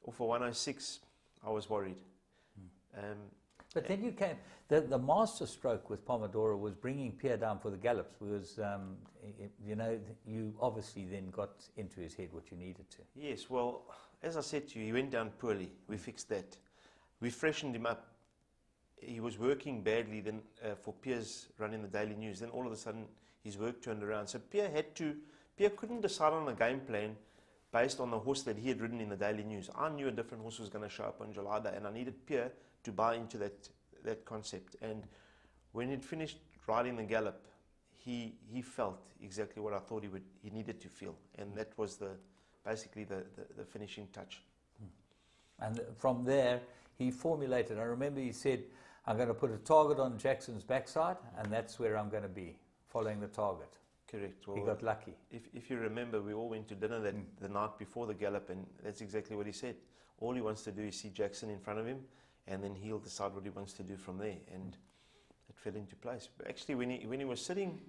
off a 106, I was worried. But then you came, the master stroke with Pomodoro was bringing Pierre down for the gallops because, you know, you obviously then got into his head what you needed to. Yes, well, as I said to you, he went down poorly. We fixed that. We freshened him up. He was working badly then for Pierre's run in the Daily News. Then all of a sudden, his work turned around. So Pierre couldn't decide on a game plan based on the horse that he had ridden in the Daily News. I knew a different horse was going to show up on July Day, and I needed Pierre to buy into that concept. And when he'd finished riding the gallop, he felt exactly what I thought he needed to feel, and that was basically the finishing touch. And from there, he formulated. I remember he said, "I'm going to put a target on Jackson's backside, and that's where I'm going to be, following the target." Correct. Well, he got lucky. If you remember, we all went to dinner the night before the gallop, and that's exactly what he said. All he wants to do is see Jackson in front of him, and then he'll decide what he wants to do from there. And it fell into place. But actually, when he was sitting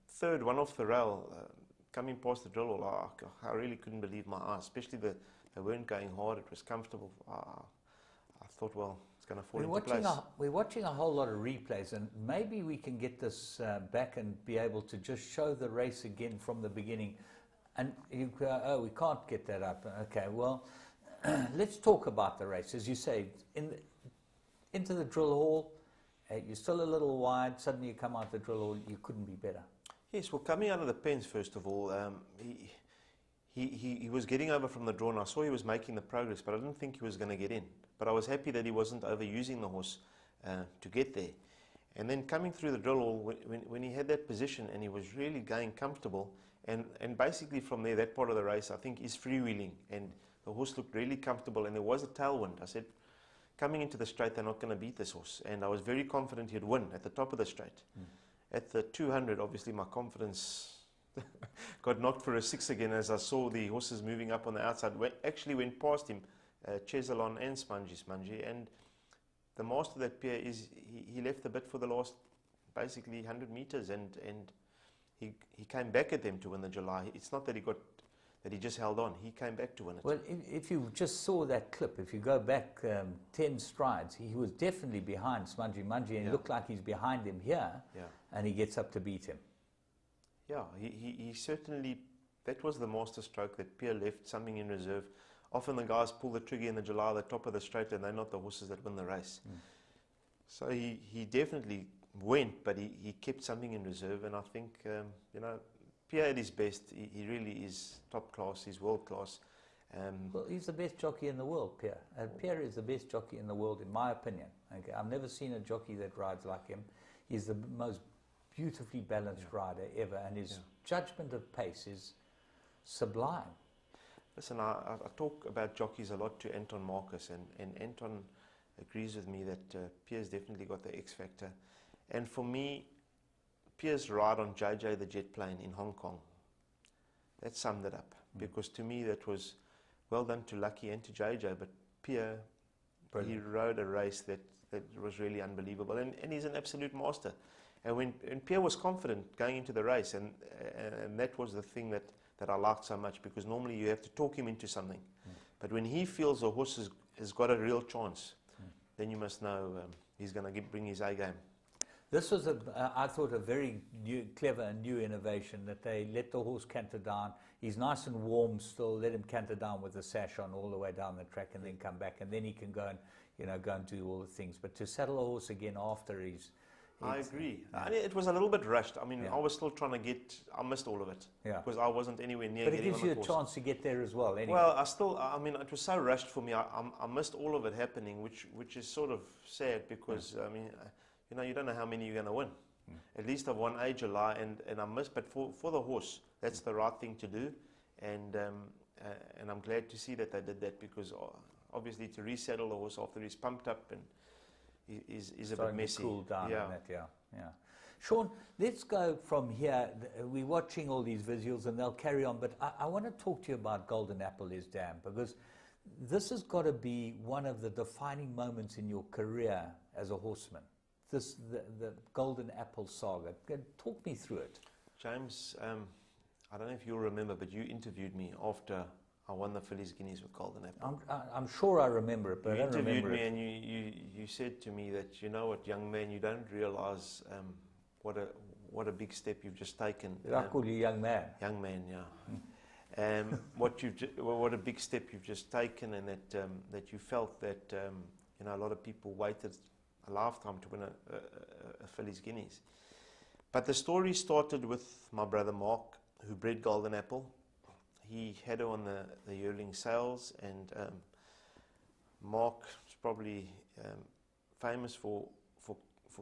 third, one off the rail, coming past the drill hall, I really couldn't believe my eyes. Especially they weren't going hard. It was comfortable. I thought, well, it's going to fall into place. We're watching a whole lot of replays, and maybe we can get this back and be able to just show the race again from the beginning. And you go, oh, we can't get that up. Okay, well, let's talk about the race. As you say, into the drill hall, you're still a little wide. Suddenly you come out the drill hall, you couldn't be better. Yes, well, coming out of the pens, first of all, he was getting over from the draw, and I saw he was making the progress, but I didn't think he was going to get in. But I was happy that he wasn't overusing the horse to get there. And then coming through the drill hall, when he had that position and he was really going comfortable, and basically from there, that part of the race, I think, is freewheeling, and the horse looked really comfortable, and there was a tailwind. I said, coming into the straight, they're not going to beat this horse. And I was very confident he'd win at the top of the straight. At the 200, obviously, my confidence got knocked for a 6 again as I saw the horses moving up on the outside. Actually went past him, Chesalon and Spongy. And the master of that pair is, he left the bit for the last, basically, 100 meters. And he came back at them to win the July. It's not that he just held on. He came back to win it. Well, if you just saw that clip, if you go back 10 strides, he was definitely behind Spongy Mungy, and it looked like he's behind him here, and he gets up to beat him. Yeah, he certainly, that was the master stroke that Pierre left something in reserve. Often the guys pull the trigger in the July, the top of the straight, and they're not the horses that win the race. So he definitely went, but he kept something in reserve, and I think, you know, Pierre at his best, he really is top class, he's world class. Well, he's the best jockey in the world, Pierre. Pierre is the best jockey in the world, in my opinion. Okay? I've never seen a jockey that rides like him. He's the most beautifully balanced rider ever, and his judgment of pace is sublime. Listen, I talk about jockeys a lot to Anton Marcus, and Anton agrees with me that Pierre's definitely got the X factor. And for me, Pierre's ride on JJ the jet plane in Hong Kong, that summed it up. Because to me that was well done to Lucky and to JJ, but Pierre, he rode a race that was really unbelievable, and he's an absolute master. And when Pierre was confident going into the race, and that was the thing that I liked so much, because normally you have to talk him into something. But when he feels the horse has got a real chance, then you must know he's going to bring his A game. This was, I thought, a very clever and new innovation, that they let the horse canter down. He's nice and warm still, let him canter down with the sash on all the way down the track, and then come back, and then he can go and, you know, go and do all the things. But to saddle a horse again after I agree. It was a little bit rushed. I mean, I was still trying to I missed all of it. Because I wasn't anywhere near getting on the course. But it gives you a chance to get there as well, anyway. Well, I mean, it was so rushed for me. I missed all of it happening, which is sort of sad, because, I mean, you know, you don't know how many you're going to win. At least I've won a July, and I missed. But for the horse, that's the right thing to do. And I'm glad to see that they did that, because obviously to resaddle the horse after he's pumped up and is a bit messy. Cool down on that, yeah. Sean, let's go from here. We're watching all these visuals, and they'll carry on. But I want to talk to you about Golden Apple is Dam, because this has got to be one of the defining moments in your career as a horseman. The Golden Apple saga. Talk me through it. James, I don't know if you'll remember, but you interviewed me after I won the Fillies Guineas with Golden Apple. I'm sure I remember it, but You I don't interviewed remember me it. and you said to me that, you know what, young man, you don't realise what a big step you've just taken. I call you young man. Young man, yeah. What a big step you've just taken, and that you felt that you know, a lot of people waited a lifetime to win a Fillies Guineas. But the story started with my brother Mark, who bred Golden Apple. He had her on the yearling sales, and Mark is probably famous for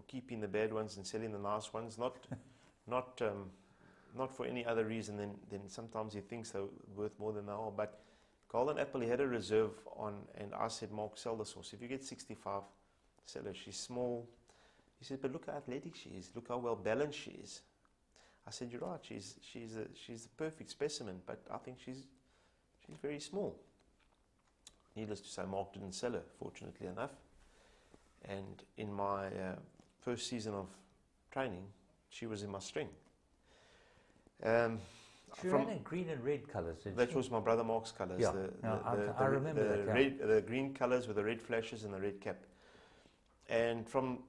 keeping the bad ones and selling the nice ones, not for any other reason than sometimes he thinks they're worth more than they are. But Golden Apple, he had a reserve on, and I said, Mark, sell this horse. If you get 65, sell her. She's small. He said, but look how athletic she is. Look how well balanced she is. I said, you're right. She's the perfect specimen, but I think she's very small. Needless to say, Mark didn't sell her, fortunately enough. And in my first season of training, she was in my string. She ran in green and red colours, didn't she? That was my brother Mark's colours. Yeah, I remember that. The green colours with the red flashes and the red cap. And from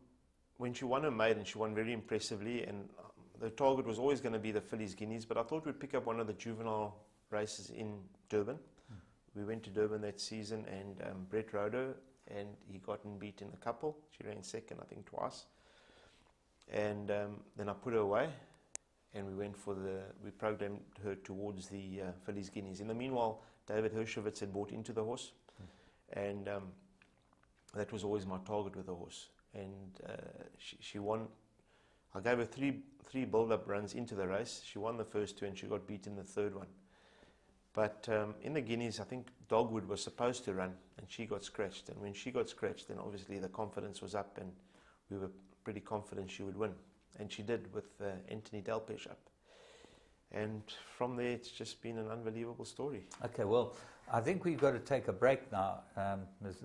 when she won her maiden, she won very impressively, and the target was always going to be the Fillies Guineas, but I thought we'd pick up one of the juvenile races in Durban. We went to Durban that season, and Brett rode her, and he got and beat in the couple. She ran second, I think, twice. And then I put her away, and we programmed her towards the Fillies Guineas. In the meanwhile, David Hershowitz had bought into the horse, and that was always my target with the horse. And she won. I gave her three build-up runs into the race. She won the first two, and she got beat in the third one. But in the Guineas, I think Dogwood was supposed to run, and she got scratched. And when she got scratched, then obviously the confidence was up, and we were pretty confident she would win. And she did, with Anthony Delpesh up. And from there, it's just been an unbelievable story. Okay, well, I think we've got to take a break now.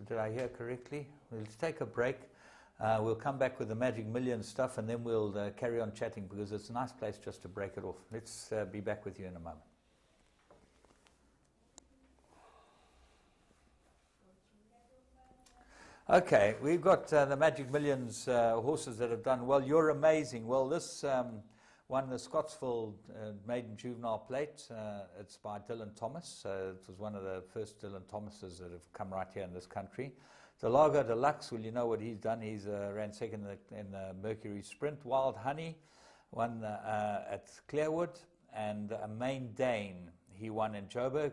Did I hear correctly? We'll take a break. We'll come back with the Magic Millions stuff, and then we'll carry on chatting, because it's a nice place just to break it off. Let's be back with you in a moment. Okay, we've got the Magic Millions horses that have done well. You're amazing. Well, this won the Scottsville Maiden Juvenile Plate. It's by Dylan Thomas. It was one of the first Dylan Thomases that have come right here in this country. The Largo Deluxe, well, you know what he's done. He's ran second in the Mercury Sprint. Wild Honey won at Clearwood, and Main Dane, he won in Joburg.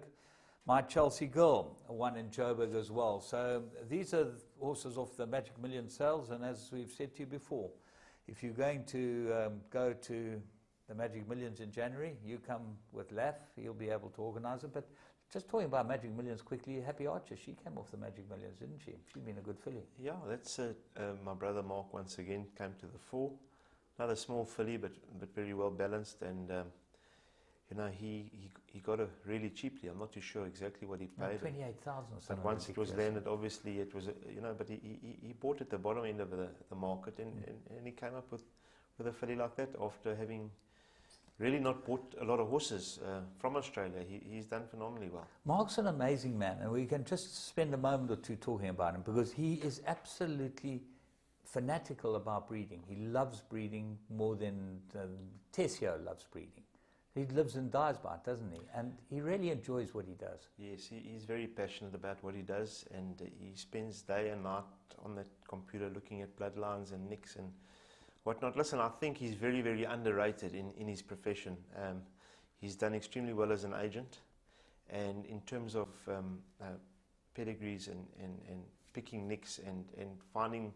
My Chelsea Girl won in Joburg as well. So these are horses off the Magic Million sales, and as we've said to you before, if you're going to go to the Magic Millions in January, you come with Laff, he'll be able to organise it. But just talking about Magic Millions quickly, Happy Archer, she came off the Magic Millions, didn't she? She's been a good filly. Yeah, that's my brother Mark once again came to the fore. Another small filly, but very well balanced, and you know, he got her really cheaply. I'm not too sure exactly what he paid. 28,000. But once it was landed, obviously it was, you know, but he bought at the bottom end of the market, and he came up with a filly like that after having really not bought a lot of horses from Australia. He's done phenomenally well. Mark's an amazing man, and we can just spend a moment or two talking about him, because he is absolutely fanatical about breeding. He loves breeding more than Tessio loves breeding. He lives and dies by it, doesn't he? And he really enjoys what he does. Yes, he's very passionate about what he does, and he spends day and night on that computer looking at bloodlines and nicks and whatnot. Listen, I think he's very, very underrated in his profession. He's done extremely well as an agent, and in terms of pedigrees and picking nicks and finding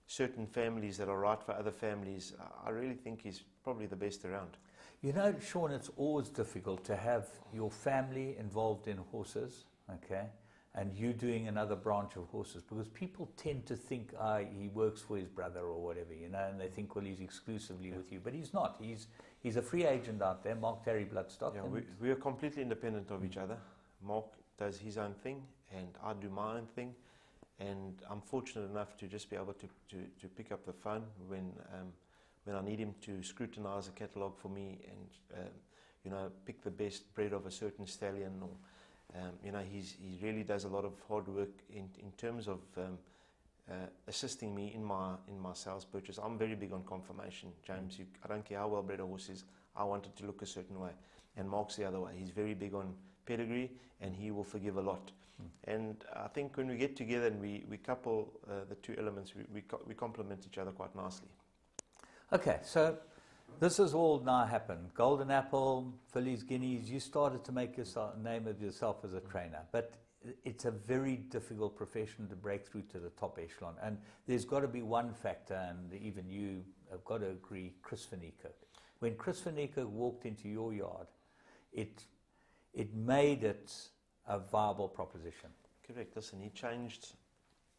certain families that are right for other families, I really think he's probably the best around. You know, Sean, it's always difficult to have your family involved in horses, okay, and you doing another branch of horses, because people tend to think he works for his brother or whatever, you know, and they think, well, he's exclusively with you, but he's not. He's a free agent out there, Mark Terry Bloodstock. Yeah, we are completely independent of each other. Mark does his own thing, and I do my own thing, and I'm fortunate enough to just be able to pick up the phone when I need him to scrutinise a catalogue for me and you know, pick the best bred of a certain stallion, or You know, he really does a lot of hard work in terms of assisting me in my sales purchase. I'm very big on confirmation, James. I don't care how well bred a horse is. I want it to look a certain way, and Mark's the other way. He's very big on pedigree, and he will forgive a lot. And I think when we get together and we couple the two elements, we complement each other quite nicely. Okay, so this has all now happened. Golden Apple, Fillies, Guineas, you started to make a name of yourself as a trainer, but it's a very difficult profession to break through to the top echelon. And there's got to be one factor, and even you have got to agree, Chris van Niekerk. When Chris van Niekerk walked into your yard, it made it a viable proposition. Correct. Listen, he changed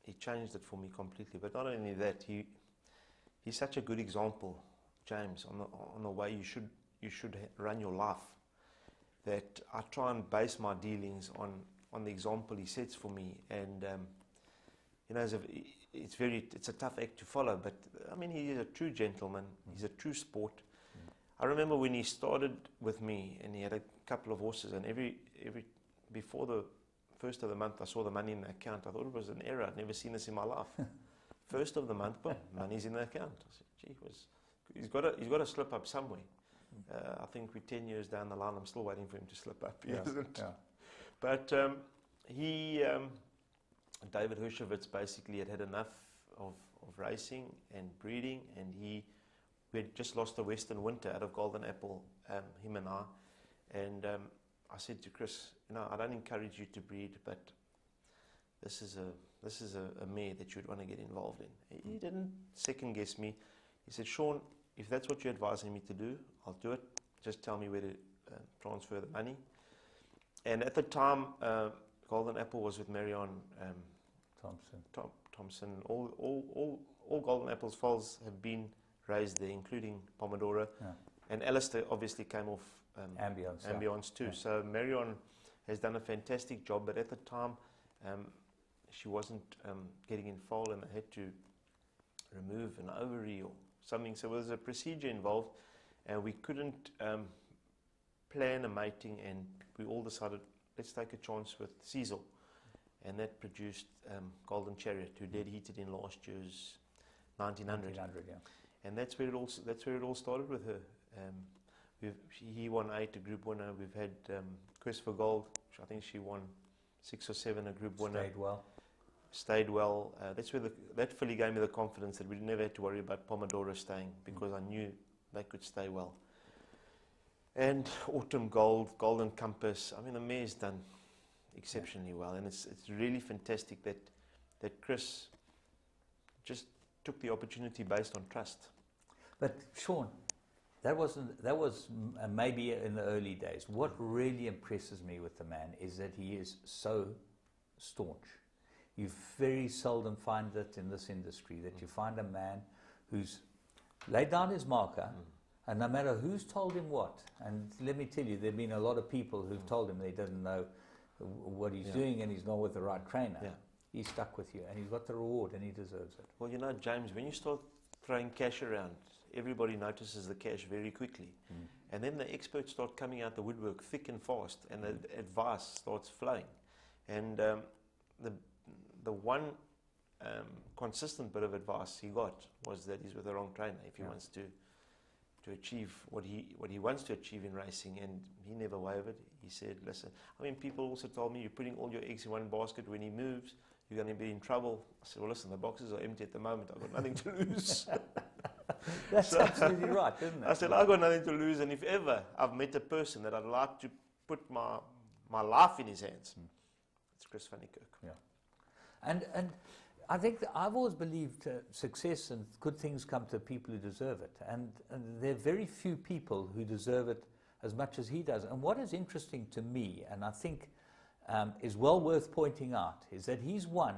it for me completely. But not only that, he's such a good example, James, on the way you should run your life. That I try and base my dealings on the example he sets for me. And you know, it's a tough act to follow. But I mean, he is a true gentleman. He's a true sport. I remember when he started with me, and he had a couple of horses, and before the first of the month, I saw the money in the account. I thought it was an error. I'd never seen this in my life. First of the month, boom, money's in the account. I said, gee whiz, he's got to slip up somewhere. I think we're 10 years down the line. I'm still waiting for him to slip up. He isn't. Yeah. But David Hershowitz basically had enough of racing and breeding, and we had just lost the Western Winter out of Golden Apple, him and I. And I said to Chris, you know, I don't encourage you to breed, but this is a mare that you'd want to get involved in. He didn't second guess me. He said, Sean, if that's what you're advising me to do, I'll do it. Just tell me where to transfer the money. And at the time, Golden Apple was with Marion Thompson. All Golden Apple's foals have been raised there, including Pomodoro. Yeah. And Alistair obviously came off Ambiance too. Yeah. So Marion has done a fantastic job, but at the time she wasn't getting in foal, and they had to remove an ovary or something. So there was a procedure involved, and we couldn't plan a mating, and we all decided, let's take a chance with Cecil. And that produced Golden Chariot, who dead heated in last year's 1900. Yeah. And that's where it all started with her. He won 8, a group winner. We've had Quest for Gold, which I think she won 6 or 7, a group winner. Stayed well. That's where that filly gave me the confidence that we never had to worry about Pomodoro staying, because I knew they could stay well. And Autumn Gold, Golden Compass. I mean, the mare's done exceptionally well, and it's really fantastic that Chris just took the opportunity based on trust. But Sean, that was maybe in the early days. What really impresses me with the man is that he is so staunch. You very seldom find it in this industry, that you find a man who's laid down his marker, and no matter who's told him what, and let me tell you, there have been a lot of people who've told him they didn't know what he's doing, and he's not with the right trainer. Yeah. He's stuck with you, and he's got the reward, and he deserves it. Well, you know, James, when you start throwing cash around, everybody notices the cash very quickly. And then the experts start coming out the woodwork thick and fast, and the advice starts flowing. And the one consistent bit of advice he got was that he's with the wrong trainer if he wants to achieve what he wants to achieve in racing, and he never wavered. He said, listen, I mean, people also told me, you're putting all your eggs in one basket. When he moves, you're going to be in trouble. I said, well, listen, the boxes are empty at the moment. I've got nothing to lose. That's absolutely right, isn't it? I said, I've got nothing to lose, and if ever I've met a person that I'd like to put my life in his hands, it's Chris van Niekerk. Yeah. And I think that I've always believed success and good things come to people who deserve it. And there are very few people who deserve it as much as he does. And what is interesting to me, and I think is well worth pointing out, is that he's won